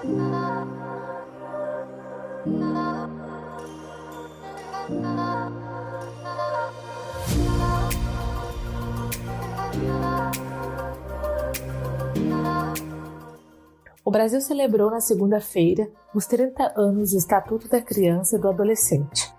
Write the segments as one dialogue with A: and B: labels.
A: O Brasil celebrou na segunda-feira os 30 anos do Estatuto da Criança e do Adolescente.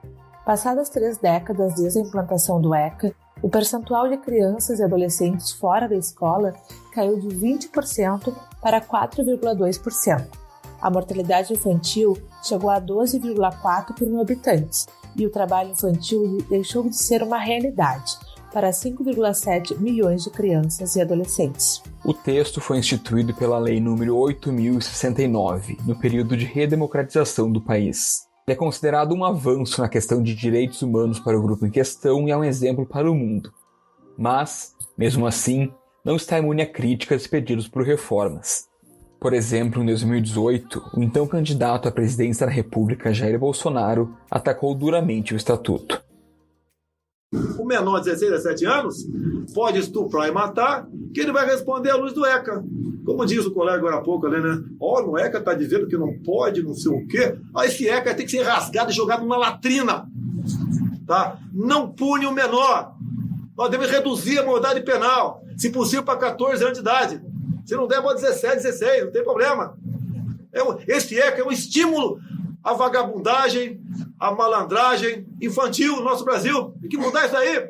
A: Passadas 3 décadas desde a implantação do ECA, o percentual de crianças e adolescentes fora da escola caiu de 20% para 4,2%. A mortalidade infantil chegou a 12,4 por 1.000 habitantes e o trabalho infantil deixou de ser uma realidade para 5,7 milhões de crianças e adolescentes.
B: O texto foi instituído pela Lei nº 8.069, no período de redemocratização do país. Ele é considerado um avanço na questão de direitos humanos para o grupo em questão e é um exemplo para o mundo. Mas, mesmo assim, não está imune a críticas e pedidos por reformas. Por exemplo, em 2018, o então candidato à presidência da República, Jair Bolsonaro, atacou duramente o Estatuto.
C: O menor de 16 a 17 anos pode estuprar e matar, que ele vai responder à luz do ECA. Como diz o colega agora há pouco ali, né? No ECA está dizendo que não pode, não sei o quê. Esse ECA tem que ser rasgado e jogado numa latrina. Tá? Não pune o menor. Nós devemos reduzir a maioridade penal, se possível para 14 anos de idade. Se não der, pode 17, 16, não tem problema. Esse ECA é um estímulo à vagabundagem, à malandragem infantil no nosso Brasil. Tem que mudar isso aí.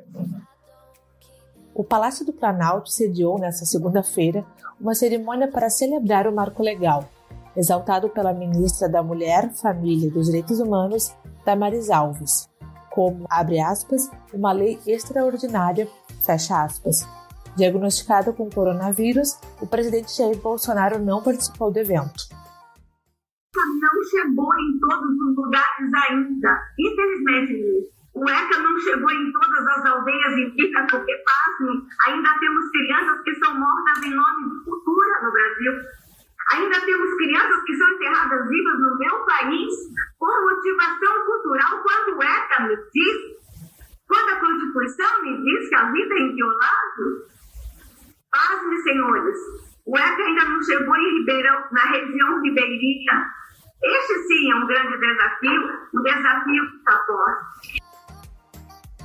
A: O Palácio do Planalto sediou nesta segunda-feira uma cerimônia para celebrar o marco legal, exaltado pela ministra da Mulher, Família e dos Direitos Humanos, Damares Alves, como, abre aspas, uma lei extraordinária, fecha aspas. Diagnosticado com coronavírus, o presidente Jair Bolsonaro não participou do evento.
D: Não chegou em todos os lugares ainda. Infelizmente, o ECA não chegou em todas as aldeias indígenas, porque, pasmem, ainda temos crianças que são mortas em nome de cultura no Brasil. Ainda temos crianças que são enterradas vivas no meu país por motivação cultural, quando o ECA me diz, quando a Constituição me diz que a vida é inviolável. Pasmem, senhores, o ECA ainda não chegou em Ribeirão, na região ribeirinha. Este sim é um grande desafio, um desafio que está forte.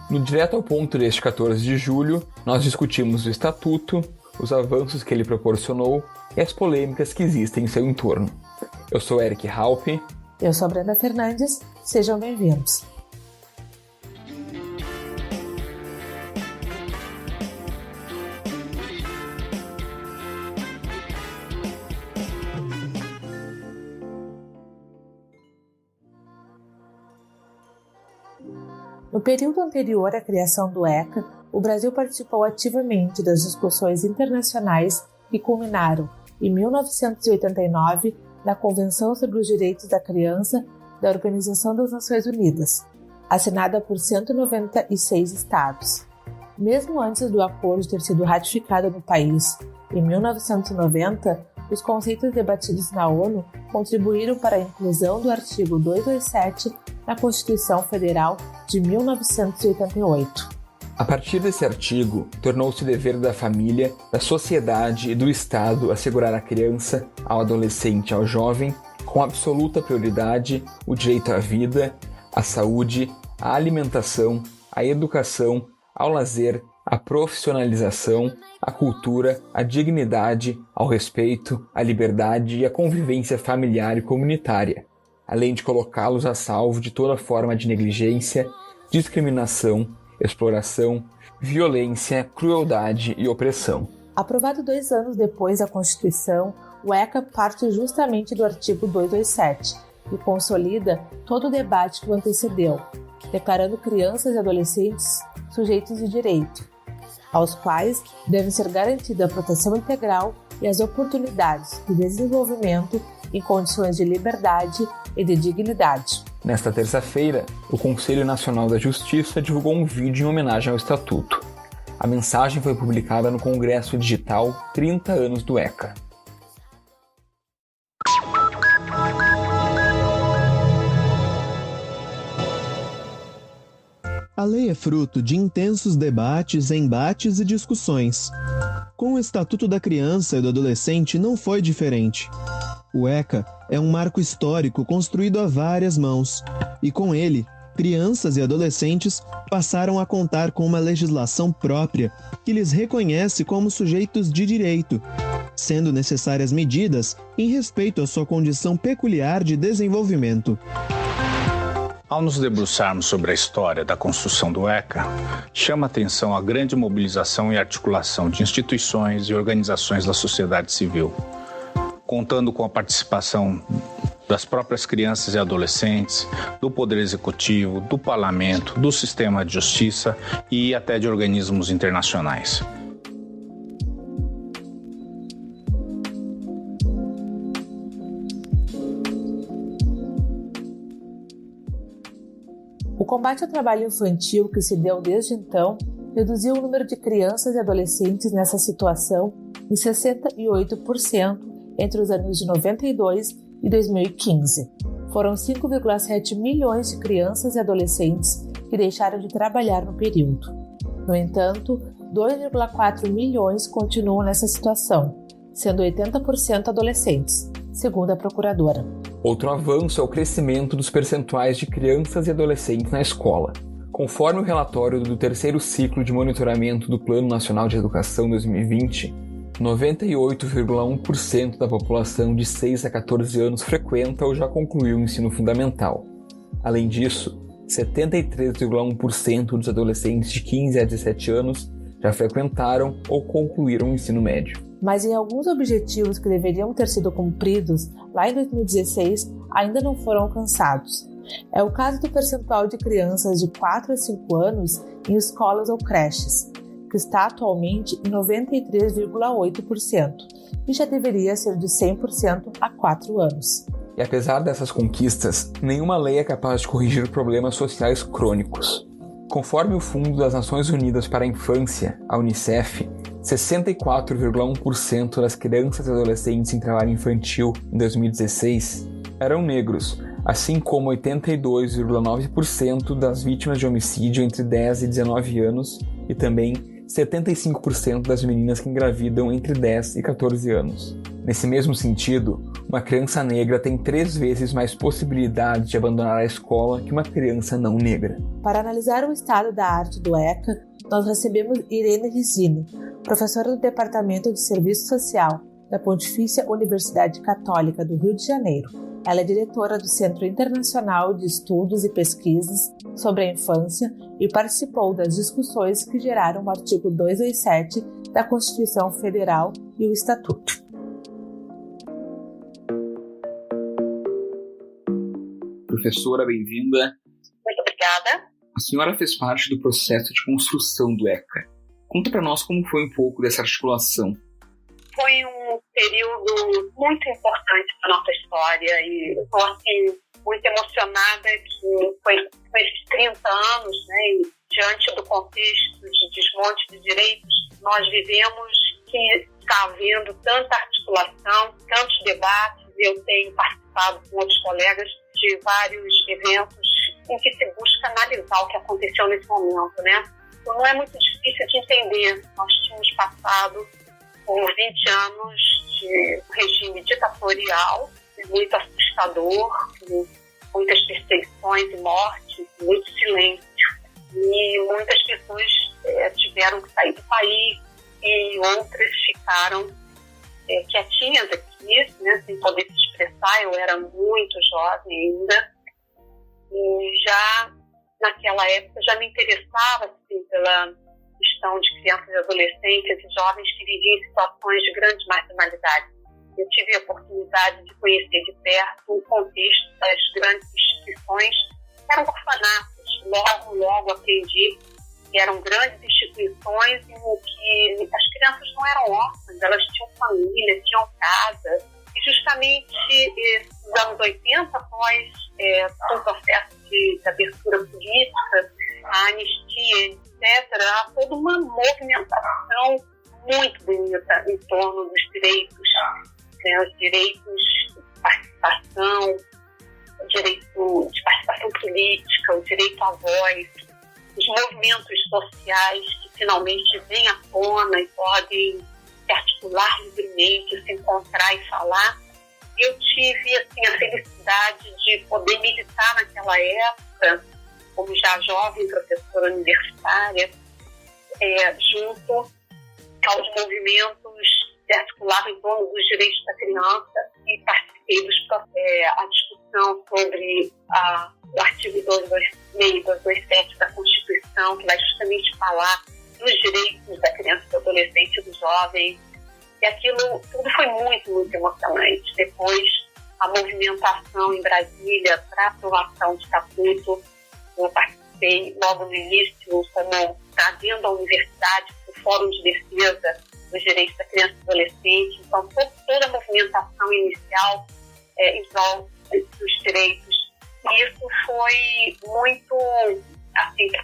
B: No Direto ao Ponto deste 14 de julho, nós discutimos o Estatuto, os avanços que ele proporcionou e as polêmicas que existem em seu entorno. Eu sou Eric Halpe.
A: Eu sou Brenda Fernandes. Sejam bem-vindos. No período anterior à criação do ECA, o Brasil participou ativamente das discussões internacionais que culminaram, em 1989, na Convenção sobre os Direitos da Criança da Organização das Nações Unidas, assinada por 196 estados. Mesmo antes do acordo ter sido ratificado no país, em 1990, os conceitos debatidos na ONU contribuíram para a inclusão do artigo 227 na Constituição Federal de 1988.
B: A partir desse artigo, tornou-se dever da família, da sociedade e do Estado assegurar à criança, ao adolescente e ao jovem, com absoluta prioridade, o direito à vida, à saúde, à alimentação, à educação, ao lazer, à profissionalização, à cultura, à dignidade, ao respeito, à liberdade e à convivência familiar e comunitária, além de colocá-los a salvo de toda forma de negligência, discriminação, exploração, violência, crueldade e opressão.
A: Aprovado 2 anos depois da Constituição, o ECA parte justamente do artigo 227 e consolida todo o debate que o antecedeu, declarando crianças e adolescentes sujeitos de direito, aos quais deve ser garantida a proteção integral e as oportunidades de desenvolvimento em condições de liberdade e de dignidade.
B: Nesta terça-feira, o Conselho Nacional da Justiça divulgou um vídeo em homenagem ao Estatuto. A mensagem foi publicada no Congresso Digital 30 anos do ECA.
E: A lei é fruto de intensos debates, embates e discussões. Com o Estatuto da Criança e do Adolescente não foi diferente. O ECA é um marco histórico construído a várias mãos, e com ele, crianças e adolescentes passaram a contar com uma legislação própria que lhes reconhece como sujeitos de direito, sendo necessárias medidas em respeito à sua condição peculiar de desenvolvimento.
F: Ao nos debruçarmos sobre a história da construção do ECA, chama a atenção a grande mobilização e articulação de instituições e organizações da sociedade civil, contando com a participação das próprias crianças e adolescentes, do Poder Executivo, do Parlamento, do sistema de justiça e até de organismos internacionais.
A: O combate ao trabalho infantil que se deu desde então reduziu o número de crianças e adolescentes nessa situação em 68% entre os anos de 92 e 2015. Foram 5,7 milhões de crianças e adolescentes que deixaram de trabalhar no período. No entanto, 2,4 milhões continuam nessa situação, sendo 80% adolescentes, segundo a procuradora.
B: Outro avanço é o crescimento dos percentuais de crianças e adolescentes na escola. Conforme o relatório do terceiro ciclo de monitoramento do Plano Nacional de Educação 2020, 98,1% da população de 6 a 14 anos frequenta ou já concluiu o ensino fundamental. Além disso, 73,1% dos adolescentes de 15 a 17 anos já frequentaram ou concluíram o ensino médio.
A: Mas em alguns objetivos que deveriam ter sido cumpridos lá em 2016 ainda não foram alcançados. É o caso do percentual de crianças de 4 a 5 anos em escolas ou creches, que está atualmente em 93,8% e já deveria ser de 100% há 4 anos.
B: E apesar dessas conquistas, nenhuma lei é capaz de corrigir problemas sociais crônicos. Conforme o Fundo das Nações Unidas para a Infância, a Unicef, 64,1% das crianças e adolescentes em trabalho infantil em 2016 eram negros, assim como 82,9% das vítimas de homicídio entre 10 e 19 anos e também 75% das meninas que engravidam entre 10 e 14 anos. Nesse mesmo sentido, uma criança negra tem 3 vezes mais possibilidade de abandonar a escola que uma criança não negra.
A: Para analisar o estado da arte do ECA, nós recebemos Irene Rizzini, professora do Departamento de Serviço Social da Pontifícia Universidade Católica do Rio de Janeiro. Ela é diretora do Centro Internacional de Estudos e Pesquisas sobre a Infância e participou das discussões que geraram o artigo 227 da Constituição Federal e o Estatuto.
B: Professora, bem-vinda.
D: Muito obrigada.
B: A senhora fez parte do processo de construção do ECA. Conta para nós como foi um pouco dessa articulação.
D: Foi um período muito importante para a nossa história e eu estou muito emocionada que foi com esses 30 anos, né, e diante do contexto de desmonte de direitos, nós vivemos que está havendo tanta articulação, tantos debates. Eu tenho participado com outros colegas de vários eventos em que se busca analisar o que aconteceu nesse momento, né? Então, não é muito difícil de entender. Nós tínhamos passado por 20 anos de regime ditatorial, muito assustador, muitas perseguições e mortes, muito silêncio. E muitas pessoas tiveram que sair do país e outras ficaram quietinhas aqui, né, sem poder se expressar. Eu era muito jovem ainda e já naquela época já me interessava assim, pela questão de crianças e adolescentes e jovens que viviam em situações de grande marginalidade. Eu tive a oportunidade de conhecer de perto o contexto das grandes instituições, que eram orfanatos. Logo aprendi que eram grandes instituições em que as crianças não eram órfãs, elas tinham família, tinham casa. E justamente nos anos 80, após um processo de abertura política, a anistia, etc., há toda uma movimentação muito bonita em torno dos direitos, os direitos de participação, o direito de participação política, o direito à voz, os movimentos sociais que finalmente vêm à tona e podem se articular livremente, se encontrar e falar. eu tive assim, a felicidade de poder militar naquela época, como já jovem professora universitária, junto aos movimentos que articulavam em torno dos direitos da criança, e participei a discussão sobre o artigo 226 e 227 da Constituição, que vai justamente falar dos direitos da criança, do adolescente e do jovem. E aquilo tudo foi muito, muito emocionante. Depois, a movimentação em Brasília para a aprovação do estatuto, eu participei logo no início, como trazendo a universidade para o Fórum de Defesa dos Direitos da Criança e do Adolescente. Então, toda a movimentação inicial em prol dos direitos. E isso foi muito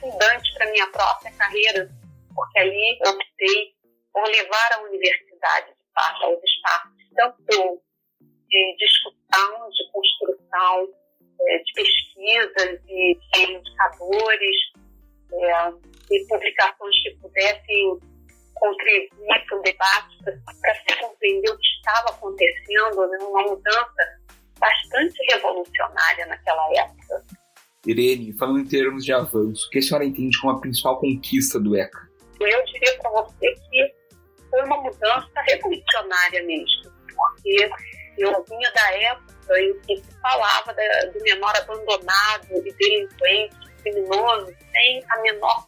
D: fundante para a minha própria carreira, porque ali eu optei por levar a universidade de fato aos espaços tanto de discussão, de construção, de pesquisas e de indicadores, e publicações que pudessem contribuir para o debate, para se compreender o que estava acontecendo, né, uma mudança bastante revolucionária naquela época.
B: Irene, falando em termos de avanço, o que a senhora entende como a principal conquista do ECA?
D: Eu diria para você que foi uma mudança revolucionária mesmo, porque eu vinha da época em que se falava do menor abandonado e delinquente, criminoso, sem a menor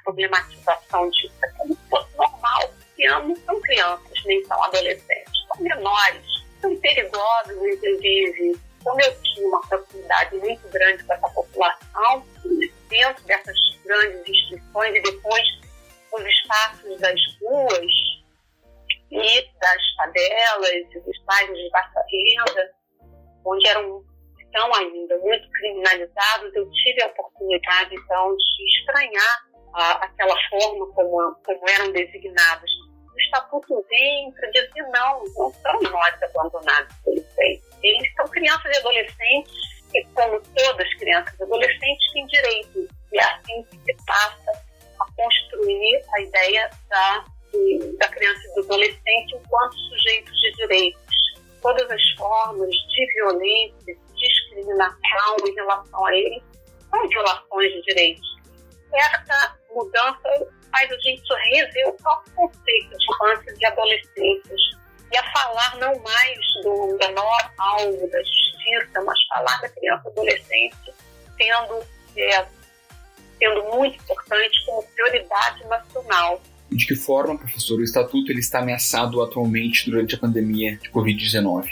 D: problematização disso. É como se fosse normal, porque não são crianças, nem são adolescentes, são menores, são perigosos, inclusive. Como eu tinha uma proximidade muito grande com essa população, dentro dessas grandes instituições e depois nos espaços das ruas e das favelas e dos bairros de baixa renda, onde estão ainda muito criminalizados, eu tive a oportunidade, então, de estranhar aquela forma como eram designados. O Estatuto vem para dizer não são nós abandonados pelos pais. Eles são crianças e adolescentes, e como todas crianças e adolescentes, têm direitos. E é assim que se passa a construir a ideia da criança e do adolescente enquanto sujeitos de direitos. Todas as formas de violência, de discriminação em relação a eles são violações de direitos. Essa mudança faz a gente rever o próprio conceito de infância e adolescências e a falar não mais do menor alvo da justiça, mas falar da criança e adolescente sendo muito importante como prioridade nacional.
B: De que forma, professor, o Estatuto ele está ameaçado atualmente durante a pandemia de Covid-19?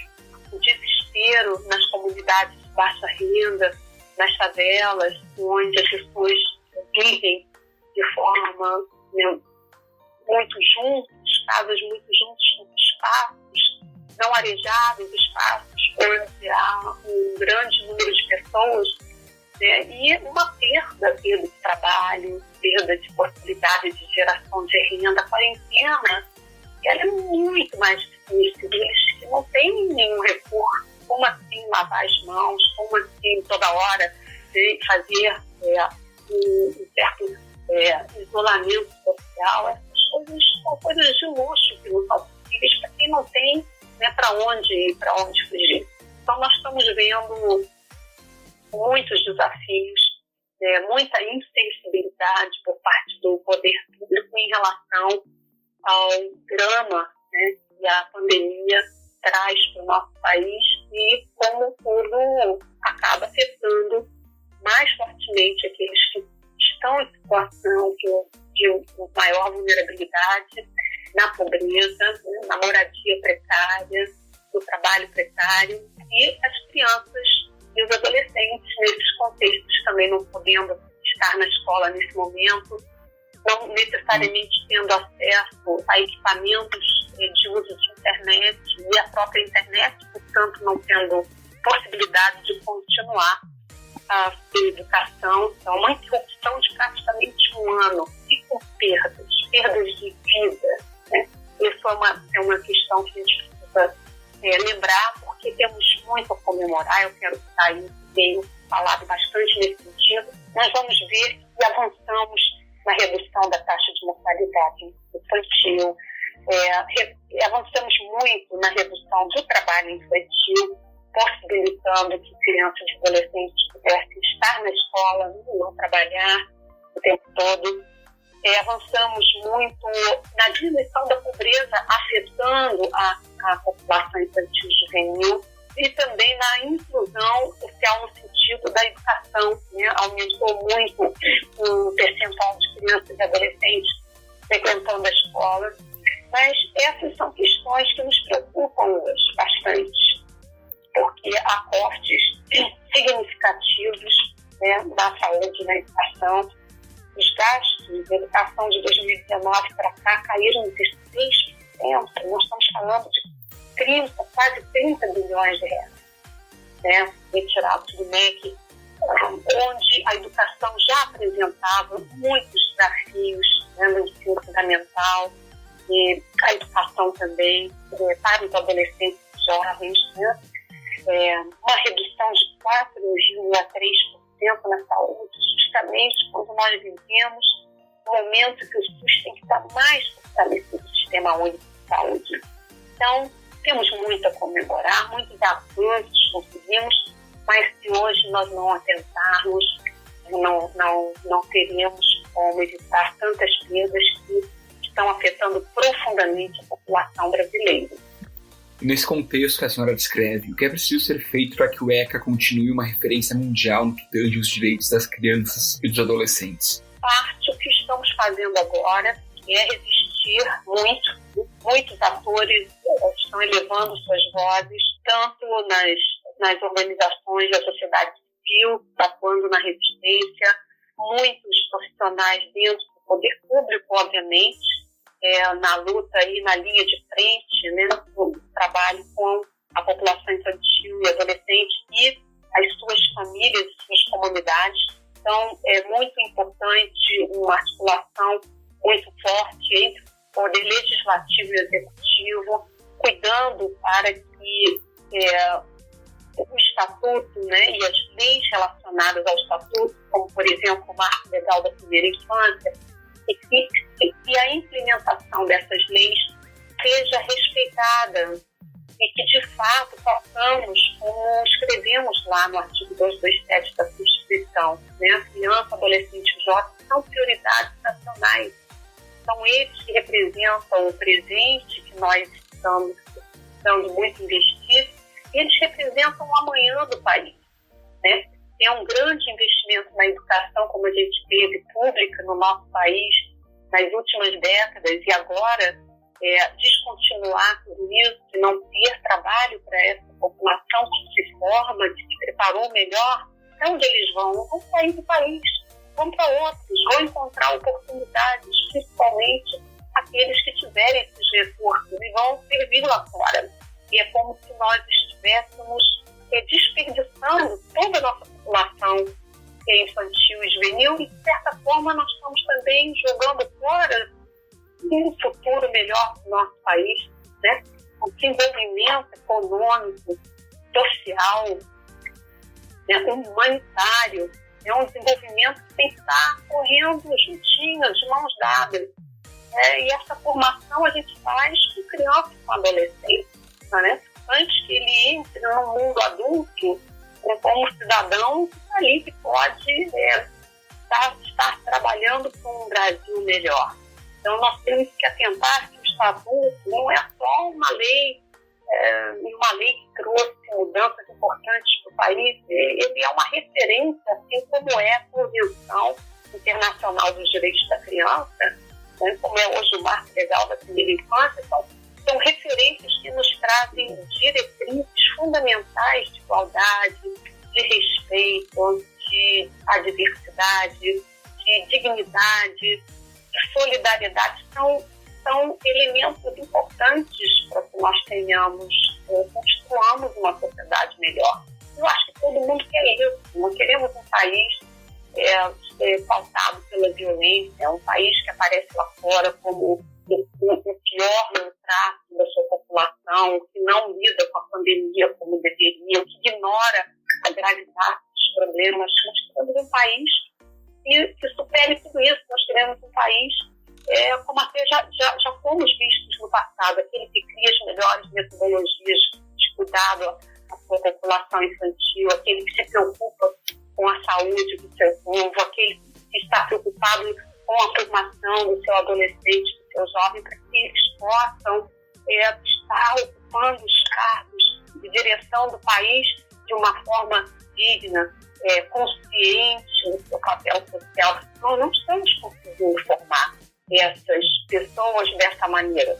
D: O desespero nas comunidades de baixa renda, nas favelas, onde as pessoas vivem de forma muito juntos, casas muito juntos, espaços não arejados, espaços onde há um grande número de pessoas, né, e uma perda de trabalho, perda de possibilidade de geração de renda. A quarentena ela é muito mais difícil. Eles que não têm nenhum recurso, como assim lavar as mãos, como assim toda hora fazer um certo isolamento social. Essas coisas são coisas de luxo que não são possíveis para quem não tem, né, para onde ir, para onde fugir. Então nós estamos vendo muitos desafios, muita insensibilidade por parte do poder público em relação ao drama, né, que a pandemia traz para o nosso país e como tudo acaba afetando mais fortemente aqueles que estão em situação de maior vulnerabilidade, na pobreza, né, na moradia precária, no trabalho precário, e as crianças e os adolescentes nesses contextos também não podendo estar na escola nesse momento, não necessariamente tendo acesso a equipamentos de uso de internet e a própria internet, portanto não tendo possibilidade de continuar a sua educação. Então, uma interrupção de praticamente um ano e com perdas de vida, né? Isso é uma questão que a gente precisa lembrar, porque temos muito a comemorar. Eu quero que aí tenho falado bastante nesse sentido. Nós vamos ver e avançamos na redução da taxa de mortalidade infantil, Avançamos muito na redução do trabalho infantil, possibilitando que crianças e adolescentes pudessem estar na escola, não trabalhar o tempo todo. Avançamos muito na diminuição da pobreza, afetando a população infantil e juvenil, e também na inclusão social no sentido da educação, né? Aumentou muito o percentual de crianças e adolescentes frequentando a escola. Mas essas são questões que nos preocupam hoje bastante, porque há cortes significativos, né, na saúde e na educação. Os gastos de educação de 2019 para cá caíram em 16%. Nós estamos falando de quase 30 bilhões de reais, né, retirados do MEC, onde a educação já apresentava muitos desafios, né, no ensino fundamental, e a educação também para os adolescentes e jovens, né? Uma redução de 4,3% na saúde, justamente quando nós vivemos um momento que o SUS tem que estar mais fortalecido, o Sistema Único de Saúde. Então, temos muito a comemorar, muitos avanços conseguimos, mas se hoje nós não atentarmos, não teríamos como evitar tantas perdas que estão afetando profundamente a população brasileira.
B: Nesse contexto que a senhora descreve, o que é preciso ser feito para que o ECA continue uma referência mundial no que tange os direitos das crianças e dos adolescentes?
D: O que estamos fazendo agora é resistir muito. Muitos atores estão elevando suas vozes, tanto nas organizações da sociedade civil, atuando na resistência, muitos profissionais dentro do poder público, obviamente, na luta e na linha de frente, né, no trabalho com a população infantil e adolescente e as suas famílias e suas comunidades. Então, é muito importante uma articulação muito forte entre o poder legislativo e executivo, cuidando para que o estatuto, né, e as leis relacionadas ao estatuto, como, por exemplo, o Marco Legal da Primeira Infância, e a implementação dessas leis seja respeitada e que, de fato, possamos, como escrevemos lá no artigo 227 da Constituição, né, a criança, adolescente e jovem são prioridades nacionais. São eles que representam o presente que nós estamos precisando muito investir, e eles representam o amanhã do país, né? Tem um grande investimento na educação, como a gente teve, pública no nosso país nas últimas décadas, e agora descontinuar tudo isso, de não ter trabalho para essa população que se forma, que se preparou melhor. Para onde eles vão? Vão sair do país, vão para outros, vão encontrar oportunidades, principalmente aqueles que tiverem esses recursos, e vão servir lá fora. E é como se nós estivéssemos desperdiçando toda a nossa população infantil e juvenil, e de certa forma nós estamos também jogando fora um futuro melhor para o nosso país, né? O desenvolvimento econômico, social, né, humanitário, é um desenvolvimento que tem que estar correndo juntinho, de mãos dadas. E essa formação a gente faz com criança e com adolescente, né? Antes que ele entre no mundo adulto, como cidadão ali que pode estar trabalhando com um Brasil melhor. Então, nós temos que atentar que o Estatuto não é só uma lei, uma lei que trouxe mudanças importantes para o país. Ele é uma referência, assim como é a Convenção Internacional dos Direitos da Criança, né, como é hoje o Marco Legal da Primeira Infância. Então, são referências que nos trazem diretrizes fundamentais de igualdade, de respeito, de diversidade, de dignidade, de solidariedade. São elementos importantes para que nós construamos uma sociedade melhor. Eu acho que todo mundo quer isso. Não queremos um país pautado pela violência, um país que aparece lá fora como o pior no trato da sua população, que não lida com a pandemia como deveria, que ignora a gravidade dos problemas. Nós queremos um país que supere tudo isso. Nós queremos um país como até já fomos vistos no passado, aquele que cria as melhores metodologias de cuidado à sua população infantil, aquele que se preocupa com a saúde do seu povo, aquele que está preocupado com a formação do seu adolescente, do seu jovem, para que eles possam estar ocupando os cargos de direção do país de uma forma digna, consciente do seu papel social. Nós não estamos conseguindo formar essas pessoas dessa maneira.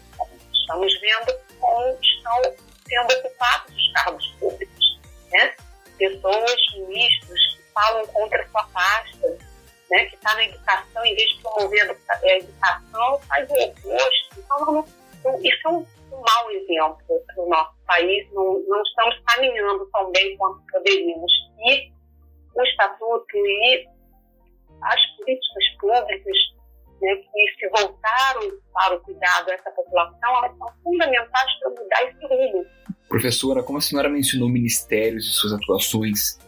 D: Estamos vendo como estão sendo ocupados os cargos públicos, né? Pessoas, ministros, que falam contra a sua pasta, né? Que está na educação, em vez de promover a educação, faz o oposto. Então, isso é um mau exemplo para o nosso país. Não estamos caminhando tão bem quanto poderíamos. E o Estatuto e as políticas públicas, né, que se voltaram para o cuidado dessa população, elas são fundamentais para mudar esse rumo.
B: Professora, como a senhora mencionou ministérios e suas atuações,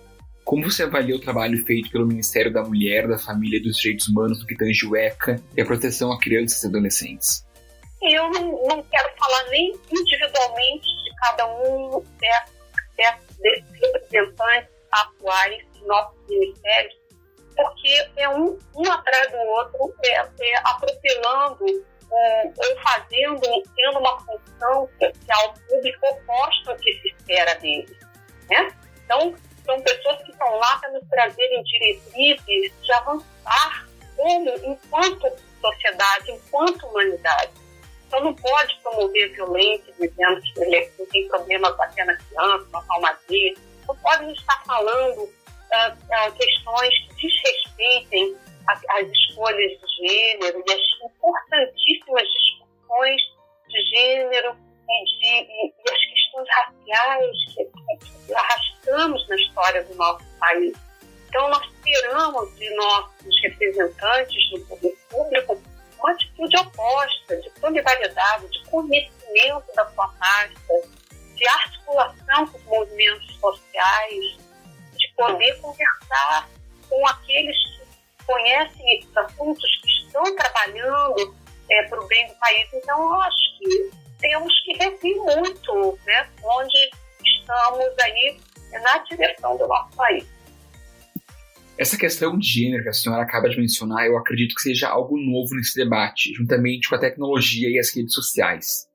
B: como você avalia o trabalho feito pelo Ministério da Mulher, da Família e dos Direitos Humanos no que tange o ECA e a proteção a crianças e adolescentes?
D: Eu não quero falar nem individualmente de cada um desses representantes atuais de nossos ministérios, porque um atrás do outro atropelando ou tendo uma função social pública oposta ao que se espera deles, né? Então, são pessoas que estão lá para nos trazerem diretrizes de avançar enquanto sociedade, enquanto humanidade. Então, não pode promover violência dizendo que não tem problema bater na criança, matar uma vez. Não pode estar falando questões que desrespeitem as escolhas de gênero e as importantíssimas discussões de gênero e as questões raciais que arrastamos na história do nosso país. Então, nós esperamos de nossos representantes no poder público uma atitude oposta, de solidariedade, de conhecimento da sua pasta, de articulação com os movimentos sociais, de poder conversar com aqueles que conhecem esses assuntos, que estão trabalhando para o bem do país. Então, eu acho que temos que rever muito, né, onde estamos aí na direção do nosso país.
B: Essa questão de gênero que a senhora acaba de mencionar, eu acredito que seja algo novo nesse debate, juntamente com a tecnologia e as redes sociais.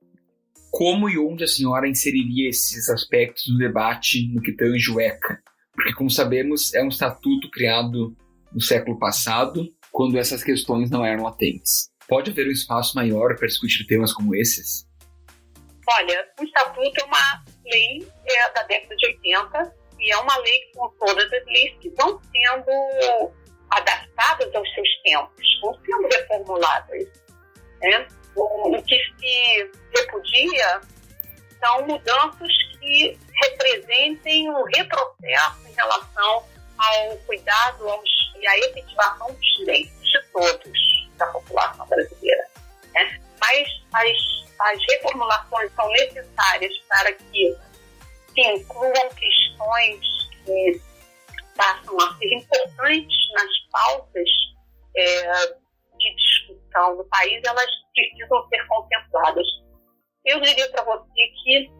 B: Como e onde a senhora inseriria esses aspectos no debate no que tange o ECA? Porque, como sabemos, é um estatuto criado no século passado, quando essas questões não eram latentes. Pode haver um espaço maior para discutir temas como esses?
D: Olha, o estatuto é uma lei da década de 80, e é uma lei com todas as leis que vão sendo adaptadas aos seus tempos, vão sendo reformuladas, né? O que se repudia são mudanças que representem um retrocesso em relação ao cuidado e à efetivação dos direitos de todos da população brasileira, né? Mas as reformulações são necessárias para que se incluam questões que passam a ser importantes nas pautas de discussão no país, elas precisam ser contempladas. Eu diria para você que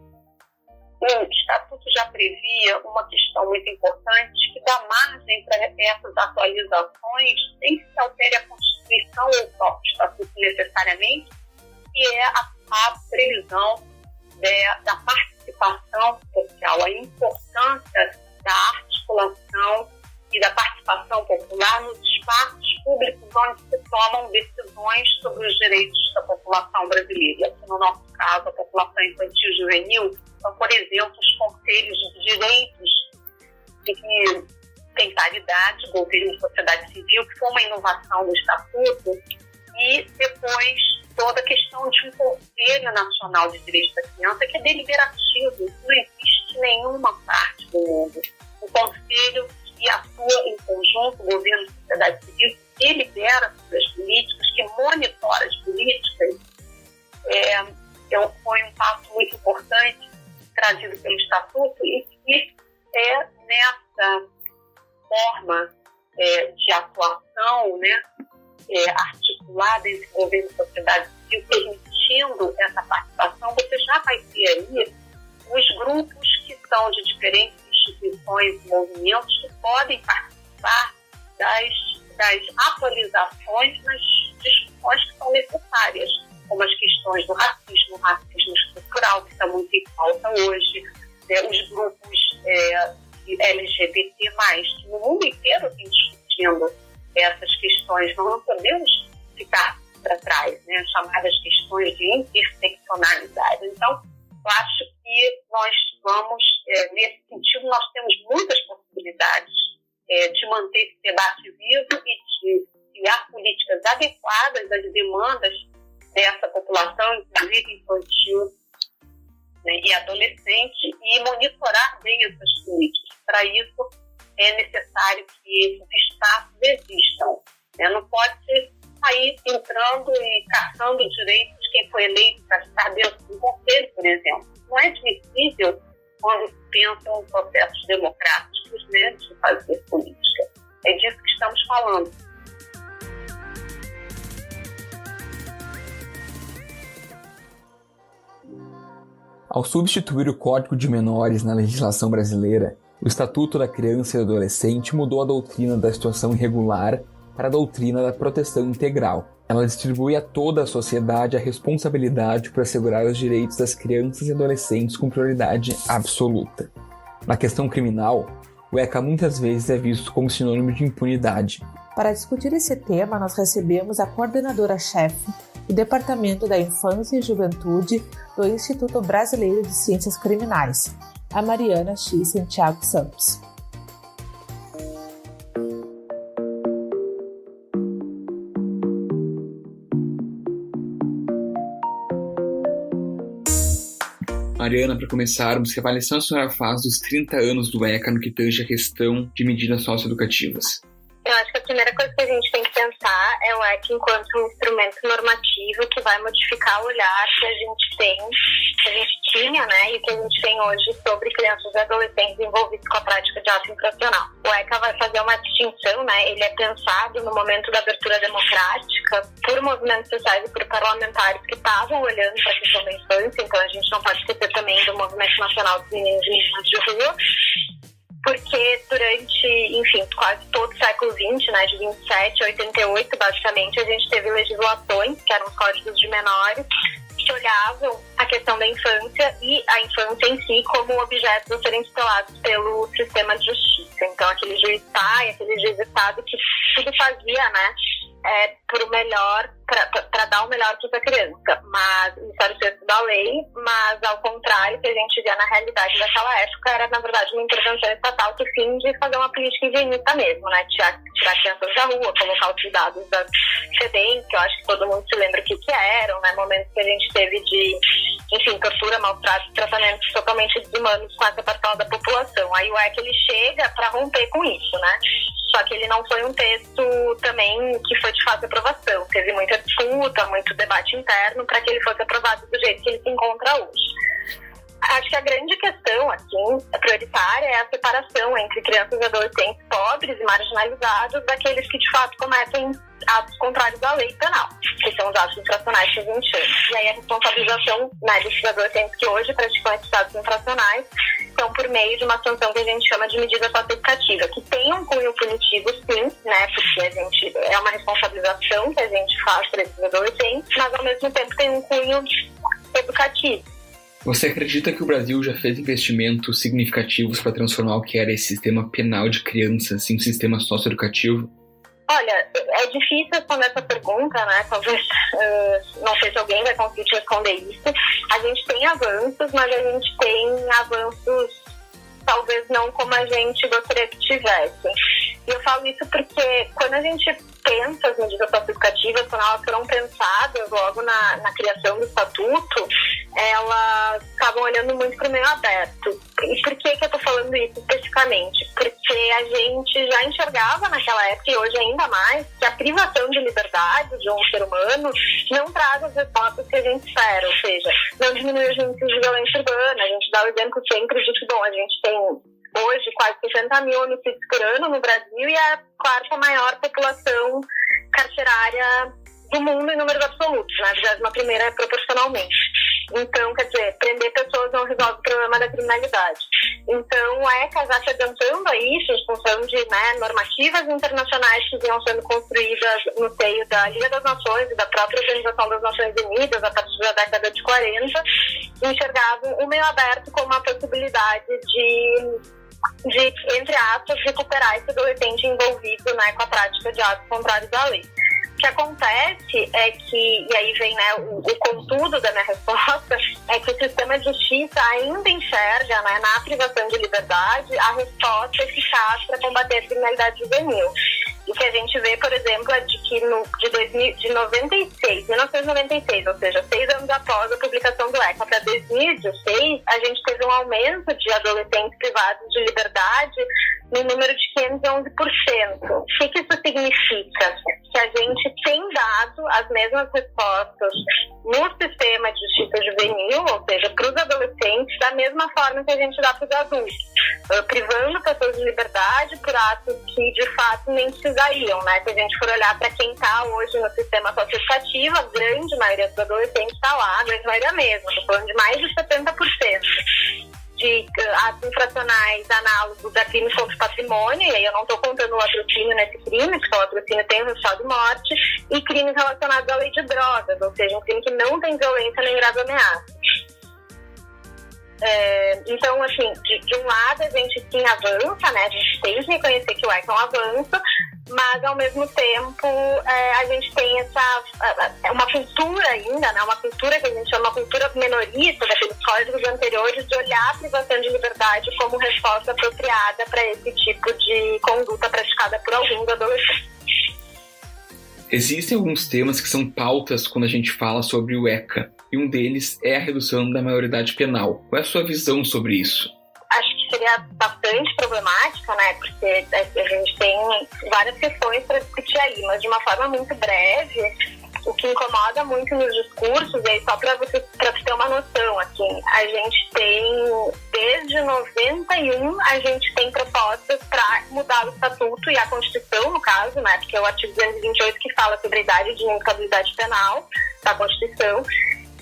D: o Estatuto já previa uma questão muito importante que dá margem para essas atualizações sem que se altere a Constituição ou o próprio Estatuto necessariamente, que é a previsão da participação social, a importância da articulação e da participação popular nos espaços públicos onde se tomam decisões sobre os direitos da população brasileira. Aqui no nosso caso, a população infantil e juvenil, são, por exemplo, os conselhos de direitos que tem paridade, governo e sociedade civil, que foi uma inovação do Estatuto, e depois toda a questão de um Conselho Nacional de Direitos da Criança, que é deliberativo, não existe em nenhuma parte do mundo. O Conselho que atua em conjunto, governo e sociedade civil, que delibera sobre as políticas, que monitora as políticas, foi um passo muito importante trazido pelo Estatuto e que nessa forma de atuação, né, articular, desenvolver a sociedade civil, permitindo essa participação, você já vai ter aí os grupos que são de diferentes instituições e movimentos que podem participar das atualizações nas discussões que são necessárias, como as questões do racismo estrutural, que está muito em pauta hoje, os grupos LGBT+, que no mundo inteiro têm discutindo essas questões. Nós não podemos ficar para trás, né? Chamadas questões de interseccionalidade. Então, eu acho que nós vamos, nesse sentido, nós temos muitas possibilidades de manter esse debate vivo e de criar políticas adequadas às demandas dessa população, inclusive infantil, né, e adolescente, e monitorar bem essas políticas. Para isso, é necessário que esses espaços existam. Né? Não pode sair entrando e caçando direitos de quem foi eleito para estar dentro do conselho, por exemplo. Não é admissível quando se pensam em processos democráticos, né, de fazer política. É disso que estamos falando.
B: Ao substituir o Código de Menores na legislação brasileira, o Estatuto da Criança e do Adolescente mudou a doutrina da situação irregular para a doutrina da proteção integral. Ela distribui a toda a sociedade a responsabilidade por assegurar os direitos das crianças e adolescentes com prioridade absoluta. Na questão criminal, o ECA muitas vezes é visto como sinônimo de impunidade.
A: Para discutir esse tema, nós recebemos a coordenadora-chefe do Departamento da Infância e Juventude do Instituto Brasileiro de Ciências Criminais, a Mariana X. Santiago Santos.
B: Mariana, para começarmos, que avaliação a senhora faz dos 30 anos do ECA no que tange a questão de medidas socioeducativas?
D: Eu acho que a primeira coisa que a gente tem que pensar é o ECA enquanto um instrumento normativo que vai modificar o olhar que a gente tinha, né, e que a gente tem hoje sobre crianças e adolescentes envolvidos com a prática de ato infracional. O ECA vai fazer uma distinção, né, ele é pensado no momento da abertura democrática por movimentos sociais e por parlamentares que estavam olhando para a questão da infância, então a gente não pode esquecer também do Movimento Nacional dos Meninos e Meninas de Rua, porque durante, enfim, quase todo o século XX, né, de 27 a 88, basicamente, a gente teve legislações, que eram os códigos de menores, que olhavam a questão da infância e a infância em si como objetos a serem tutelados pelo sistema de justiça. Então, aquele juiz pai, aquele juiz estado que tudo fazia, né, por o melhor, para dar o melhor para essa criança. Mas isso era o texto da lei, mas ao contrário, que a gente via na realidade daquela época, era na verdade uma intervenção estatal com o fim de fazer uma política higienista mesmo, né? Tirar crianças da rua, colocar os cuidados da FEBEM, que eu acho que todo mundo se lembra o que eram, né? Momentos que a gente teve de, enfim, tortura, maltrato, tratamentos totalmente desumanos com essa parcela da população. Aí o ECA, ele chega para romper com isso, né? Só que ele não foi um texto também que foi de fácil aprovação. Teve muita disputa, muito debate interno para que ele fosse aprovado do jeito que ele se encontra hoje. Acho que a grande questão, assim, prioritária é a separação entre crianças e adolescentes pobres e marginalizados daqueles que, de fato, cometem atos contrários à lei penal, que são os atos infracionais que a gente chama. E aí a responsabilização, né, desses adolescentes que hoje praticam esses atos infracionais são por meio de uma sanção que a gente chama de medida socioeducativa, que tem um cunho punitivo, sim, né, porque a gente, é uma responsabilização que a gente faz para esses adolescentes, mas ao mesmo tempo tem um cunho educativo.
B: Você acredita que o Brasil já fez investimentos significativos para transformar o que era esse sistema penal de crianças em um sistema socioeducativo?
D: Olha, é difícil responder essa pergunta, né? Talvez, não sei se alguém vai conseguir te responder isso. A gente tem avanços, mas a gente tem avanços talvez não como a gente gostaria que tivesse. E eu falo isso porque quando a gente pensa as medidas socioeducativas, quando elas foram pensadas logo na criação do estatuto, elas estavam olhando muito para o meio aberto. E por que eu estou falando isso especificamente? Porque a gente já enxergava naquela época, e hoje ainda mais, que a privação de liberdade de um ser humano não traz as respostas que a gente espera, ou seja, não diminui os índices de violência urbana. A gente dá o exemplo sempre de que, bom, a gente tem hoje quase 60 mil homicídios por ano no Brasil e a quarta maior população carcerária do mundo em números absolutos, né? 21ª proporcionalmente. Então, quer dizer, prender pessoas não resolve o problema da criminalidade. Então, a ECA já se adiantando a isso, em função de normativas internacionais que vinham sendo construídas no seio da Liga das Nações e da própria Organização das Nações Unidas a partir da década de 40, enxergavam o meio aberto como uma possibilidade de, entre aspas, recuperar esse adolescente envolvido com a prática de atos contrários à lei. O que acontece é que, e aí vem o contudo da minha resposta, é que o sistema de justiça ainda enxerga na privação de liberdade a resposta eficaz para combater a criminalidade juvenil. O que a gente vê, por exemplo, é de que de 1996, ou seja, 6 anos após a publicação do ECA, para 2016, a gente teve um aumento de adolescentes privados de liberdade no número de 511%. O que isso significa? Que a gente tem dado as mesmas respostas no sistema de justiça juvenil, ou seja, para os adolescentes, da mesma forma que a gente dá para os adultos, privando pessoas de liberdade por atos que, de fato, nem precisariam, né? Se a gente for olhar para quem está hoje no sistema socioeducativo, a grande maioria dos adolescentes está lá, a grande maioria mesmo, estou falando de mais de 70%. De atos infracionais análogos a crimes contra o patrimônio, e aí eu não estou contando o latrocínio nesse crime, porque o latrocínio tem o resultado de morte, e crimes relacionados à lei de drogas, ou seja, um crime que não tem violência nem grave ameaça. Então, assim, de um lado a gente sim avança, né? A gente tem que reconhecer que o ECA é um avanço, mas ao mesmo tempo a gente tem uma cultura ainda, né? Uma cultura que a gente chama uma cultura menorista daqueles códigos anteriores de olhar a privação de liberdade como resposta apropriada para esse tipo de conduta praticada por alguns adolescentes.
B: Existem alguns temas que são pautas quando a gente fala sobre o ECA, e um deles é a redução da maioridade penal. Qual é a sua visão sobre isso?
D: Acho que seria bastante problemática, né? Porque a gente tem várias questões para discutir aí, mas de uma forma muito breve, o que incomoda muito nos discursos, e aí só para você ter uma noção, assim, a gente tem, desde 91, a gente tem propostas para mudar o estatuto e a Constituição, no caso, né? Porque é o artigo 228 que fala sobre a idade de inimputabilidade penal da Constituição.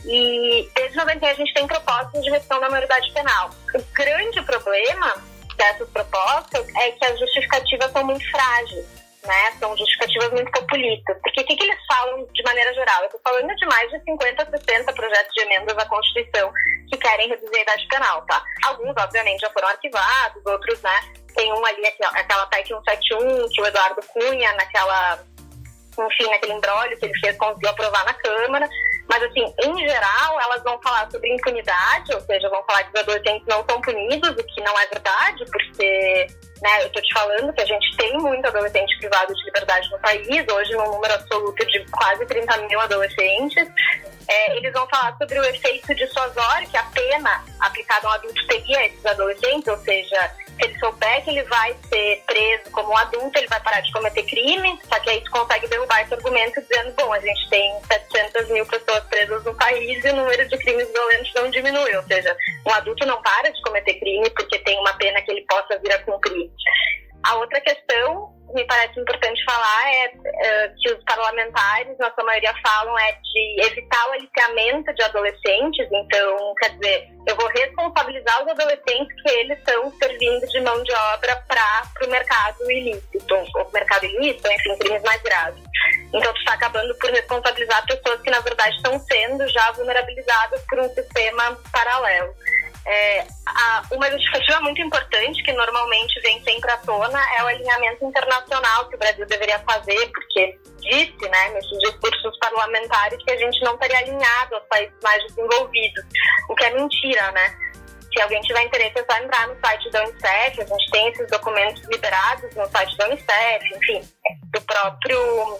D: E desde 91 a gente tem propostas de redução da maioridade penal. O grande problema dessas propostas é que as justificativas são muito frágeis, né? São justificativas muito populistas. Porque o que eles falam de maneira geral? Eu estou falando de mais de 50, 60 projetos de emendas à Constituição que querem reduzir a idade penal, tá? Alguns, obviamente, já foram arquivados, outros, né? Tem um ali, aquela PEC 171, que o Eduardo Cunha, naquele imbróglio que ele fez, conseguiu aprovar na Câmara. Mas, assim, em geral, elas vão falar sobre impunidade, ou seja, vão falar que os adolescentes não são punidos, o que não é verdade, porque, né, eu estou te falando que a gente tem muito adolescente privado de liberdade no país, hoje num número absoluto de quase 30 mil adolescentes. Eles vão falar sobre o efeito dissuasório que a pena aplicada a um adulto teria a esses adolescentes, ou seja, se ele souber que ele vai ser preso como um adulto, ele vai parar de cometer crime, só que aí tu consegue derrubar esse argumento dizendo, bom, a gente tem 700 mil pessoas presas no país e o número de crimes violentos não diminui, ou seja, um adulto não para de cometer crime porque tem uma pena que ele possa vir a cumprir. A outra questão, me parece importante falar, é que os parlamentares, na sua maioria, falam de evitar o aliciamento de adolescentes. Então, quer dizer, eu vou responsabilizar os adolescentes que eles estão servindo de mão de obra para o mercado ilícito, ou mercado ilícito, enfim, crimes mais graves. Então, tu está acabando por responsabilizar pessoas que, na verdade, estão sendo já vulnerabilizadas por um sistema paralelo. Uma justificativa muito importante que normalmente vem sempre à tona é o alinhamento internacional que o Brasil deveria fazer, porque disse, né, nesses discursos parlamentares que a gente não estaria alinhado aos países mais desenvolvidos, o que é mentira, né? Se alguém tiver interesse é só entrar no site da Unicef, a gente tem esses documentos liberados no site da Unicef, enfim, do próprio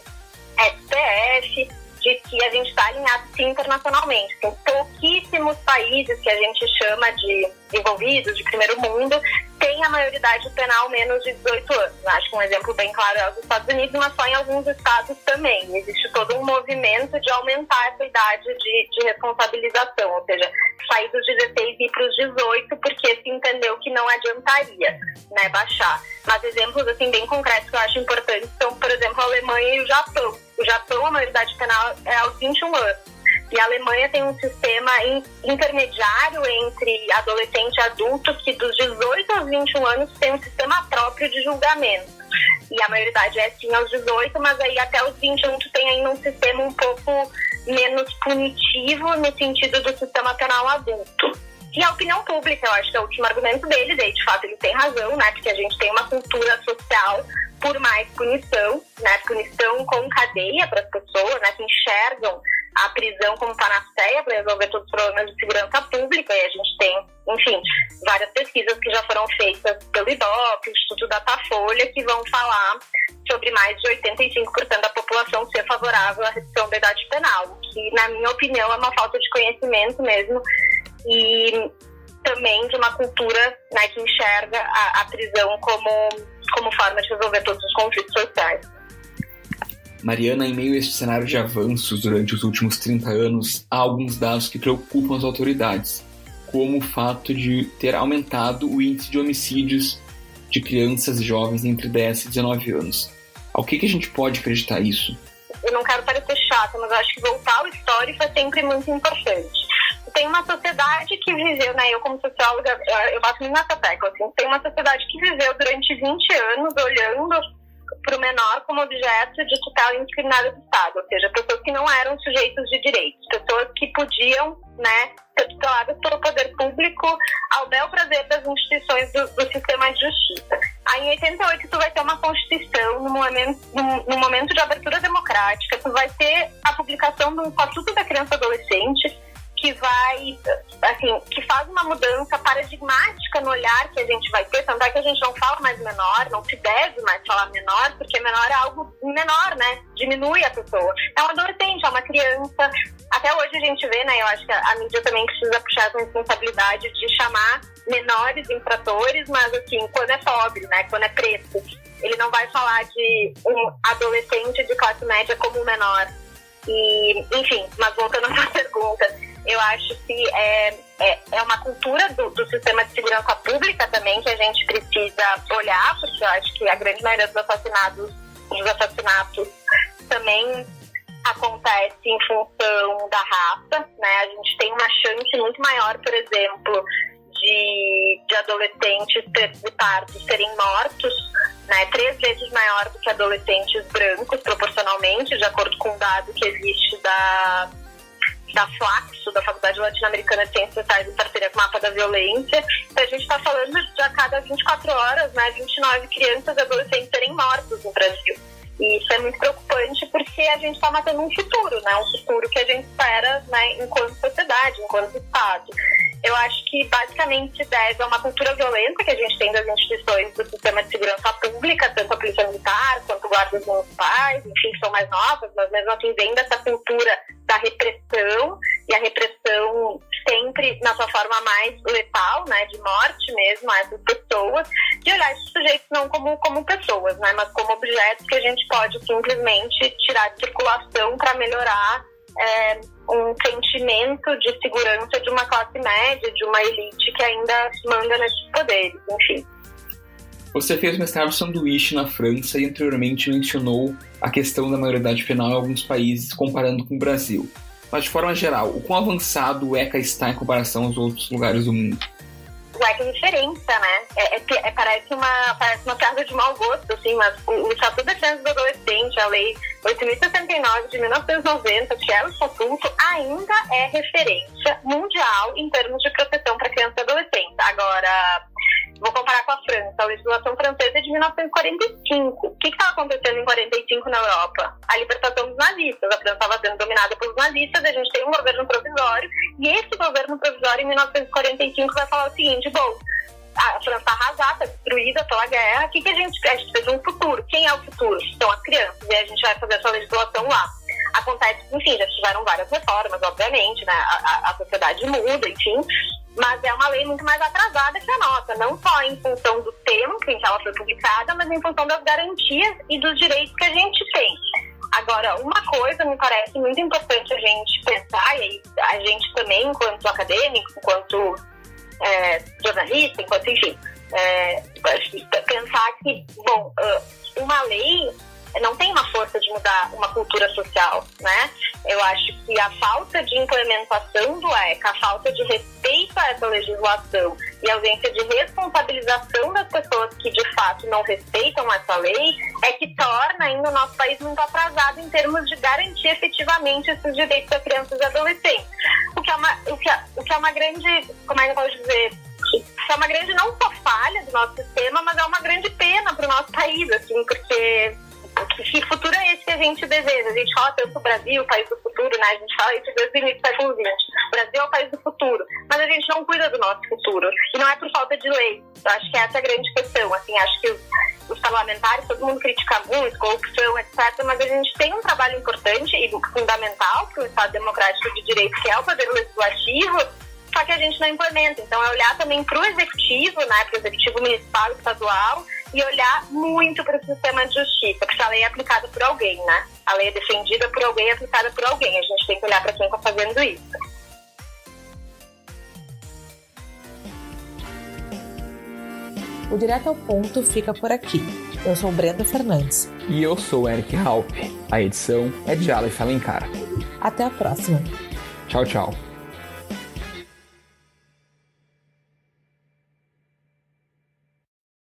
D: STF, de que a gente está alinhado sim internacionalmente. Tem pouquíssimos países que a gente chama de desenvolvidos, de primeiro mundo, tem tem a maioridade penal menos de 18 anos. Acho que um exemplo bem claro é os Estados Unidos, mas só em alguns estados também. Existe todo um movimento de aumentar essa idade de responsabilização, ou seja, sair dos 16 e ir para os 18, porque se entendeu que não adiantaria, né, baixar. Mas exemplos assim, bem concretos que eu acho importantes são, por exemplo, a Alemanha e o Japão. O Japão, a maioridade penal é aos 21 anos. E a Alemanha tem um sistema intermediário entre adolescente e adulto que dos 18 aos 21 anos tem um sistema próprio de julgamento. E a maioridade é sim aos 18, mas aí até os 21 tu tem ainda um sistema um pouco menos punitivo no sentido do sistema penal adulto. E a opinião pública, eu acho que é o último argumento deles, e de fato ele tem razão, né? Porque a gente tem uma cultura social por mais punição, né? Punição com cadeia para as pessoas, né? Que enxergam a prisão como panaceia para resolver todos os problemas de segurança pública, e a gente tem, enfim, várias pesquisas que já foram feitas pelo IBOP, o Instituto Datafolha, que vão falar sobre mais de 85% da população ser favorável à redução da idade penal, que, na minha opinião, é uma falta de conhecimento mesmo, e também de uma cultura, né, que enxerga a prisão como forma de resolver todos os conflitos sociais.
B: Mariana, em meio a este cenário de avanços durante os últimos 30 anos, há alguns dados que preocupam as autoridades, como o fato de ter aumentado o índice de homicídios de crianças e jovens entre 10 e 19 anos. Ao que a gente pode acreditar isso?
D: Eu não quero parecer chata, mas eu acho que voltar ao histórico é sempre muito importante. Tem uma sociedade que viveu, né, eu como socióloga, eu bato muito nessa tecla, assim, tem uma sociedade que viveu durante 20 anos olhando para o menor como objeto de tutela indiscriminada do Estado, ou seja, pessoas que não eram sujeitos de direitos, pessoas que podiam, né, ser tuteladas pelo poder público ao bel prazer das instituições do sistema de justiça. Aí em 88 tu vai ter uma Constituição no momento de abertura democrática, tu vai ter a publicação do Estatuto da Criança e Adolescente, que vai, assim, que faz uma mudança paradigmática no olhar que a gente vai ter, tanto é que a gente não fala mais menor, não se deve mais falar menor, porque menor é algo menor, né? Diminui a pessoa. É um adolescente, é uma criança. Até hoje a gente vê, né? Eu acho que a mídia também precisa puxar essa responsabilidade de chamar menores infratores, mas assim, quando é pobre, né? Quando é preto. Ele não vai falar de um adolescente de classe média como menor. E, enfim, mas voltando à sua pergunta, eu acho que é uma cultura do sistema de segurança pública também que a gente precisa olhar, porque eu acho que a grande maioria dos assassinatos também acontece em função da raça, né? A gente tem uma chance muito maior, por exemplo, de adolescentes pretos e pardos serem mortos, né, 3 vezes maior do que adolescentes brancos, proporcionalmente, de acordo com um dado que existe da FLACSO, da Faculdade Latino-Americana de Ciências Sociais, em parceria com o Mapa da Violência. Então, a gente está falando de a cada 24 horas, né, 29 crianças e adolescentes serem mortos no Brasil. E isso é muito preocupante porque a gente está matando um futuro, né, um futuro que a gente espera, né, enquanto sociedade, enquanto Estado. Eu acho que basicamente deve a uma cultura violenta que a gente tem das instituições do sistema de segurança pública, tanto a polícia militar quanto guardas municipais, enfim, que são mais novas, mas mesmo assim vem dessa cultura da repressão, e a repressão sempre na sua forma mais letal, né, de morte mesmo a essas pessoas, de olhar esses sujeitos não como pessoas, né, mas como objetos que a gente pode simplesmente tirar de circulação para melhorar um sentimento de segurança de uma classe média, de uma elite que ainda manda nesses poderes, enfim.
B: Você fez mestrado sanduíche na França e anteriormente mencionou a questão da maioridade penal em alguns países, comparando com o Brasil. Mas, de forma geral, o quão avançado o ECA está em comparação aos outros lugares do mundo?
D: O ECA é referência, né? Parece uma piada de mau gosto, assim, mas o Estatuto da Criança e do Adolescente, a Lei 8.069 de 1990, que é o Estatuto, ainda é referência mundial em termos de proteção para criança e adolescente. Agora, vou comparar com a França. A legislação francesa é de 1945. O que estava acontecendo em 1945 na Europa? A libertação dos nazistas. A França estava sendo dominada pelos nazistas, a gente tem um governo provisório, e esse governo provisório, em 1945, vai falar o seguinte: bom, a França está arrasada, está destruída pela guerra, o que a gente precisa de um futuro? Quem é o futuro? São as crianças, e a gente vai fazer essa legislação lá. Acontece, enfim, já tiveram várias reformas, obviamente, né? A sociedade muda, enfim, mas é uma lei muito mais atrasada que a nossa, não só em função do tempo em que ela foi publicada, mas em função das garantias e dos direitos que a gente tem. Agora, uma coisa me parece muito importante a gente pensar, e aí a gente também, enquanto acadêmico, enquanto jornalista, enquanto, enfim, pensar que, bom, uma lei não tem uma força de mudar uma cultura social, né? Eu acho que a falta de implementação do ECA, a falta de respeito a essa legislação e a ausência de responsabilização das pessoas que de fato não respeitam essa lei é que torna ainda o nosso país muito atrasado em termos de garantir efetivamente esses direitos das crianças e adolescentes. O que é uma grande, como é que eu posso dizer, é uma grande não só falha do nosso sistema, mas é uma grande pena para o nosso país, assim, porque que futuro é esse que a gente deseja? A gente fala tanto o Brasil, o país do futuro, né? A gente fala isso desde o início do século XX. O Brasil é o país do futuro, mas a gente não cuida do nosso futuro. E não é por falta de lei. Eu acho que essa é a grande questão. Assim, acho que os parlamentares, todo mundo critica muito, corrupção, etc., mas a gente tem um trabalho importante e fundamental para o Estado Democrático de Direito, que é o poder legislativo, só que a gente não implementa. Então, é olhar também para o executivo, né, para o executivo municipal e estadual, e olhar muito para o sistema de justiça, porque a lei é aplicada por alguém, né? A lei é defendida por alguém, é aplicada por alguém. A gente tem que olhar para quem está fazendo isso.
A: O Direto ao Ponto fica por aqui. Eu sou Brenda Fernandes.
B: E eu sou Eric Halpe. A edição é de Aleph Alencar.
A: Até a próxima.
B: Tchau, tchau.